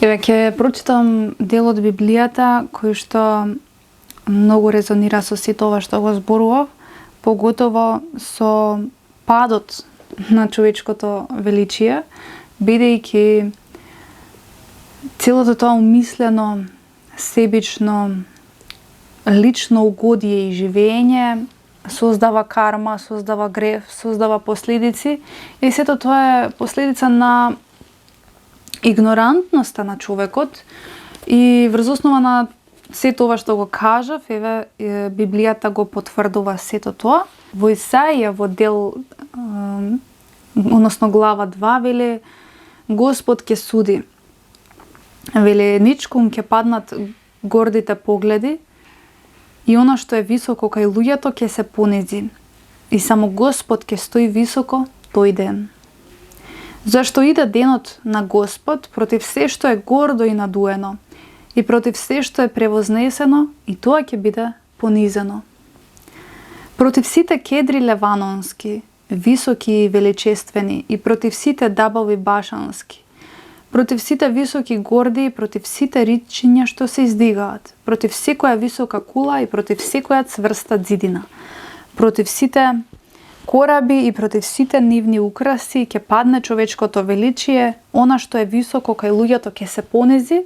Еве ќе прочитам дел од Библијата кој што многу резонира со сето ова што го зборував, поготово со падот на човечкото величие, бидејќи целото тоа умислено, себично, лично угодие и живење создава карма, создава грев, создава последици и сето тоа е последица на игнорантноста на човекот и врз основа на сето ова што го кажав, еве Библијата го потврдува сето тоа. Во Исаија во дел односно глава 2 вели Господ ќе суди. Вели ничкум ќе паднат гордите погледи и она што е високо кај луѓето ќе се понизи. И само Господ ќе стои високо тој ден. Зашто иде денот на Господ против се што е гордо и надуено и против се што е превознесено и тоа ќе биде понизено. Против сите кедри леванонски, високи и величествени и против сите дабови башански, против сите високи горди и против сите ричиња што се издигаат, против секоја висока кула и против секоја цврста ѕидина, против сите кораби и против сите нивни украси ќе падне човечкото величие, она што е високо кај луѓето ќе се понизи,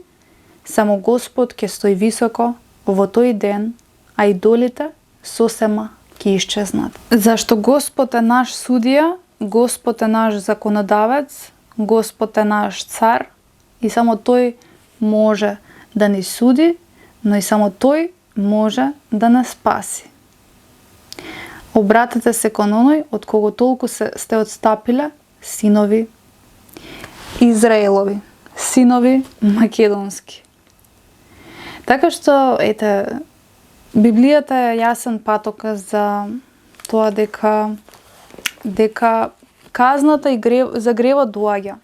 само Господ ќе стои високо во тој ден, а идолите сосема ќе исчезнат. Зашто Господ е наш судија, Господ е наш законодавец, Господ е наш цар и само тој може да ни суди, но и само тој може да не спаси. Обратете се кон оној од кого толку сте отстапиле, синови Израелови, синови македонски. Така што, ете, Библијата е јасен патоказ за тоа дека казната и за гревот доаѓа.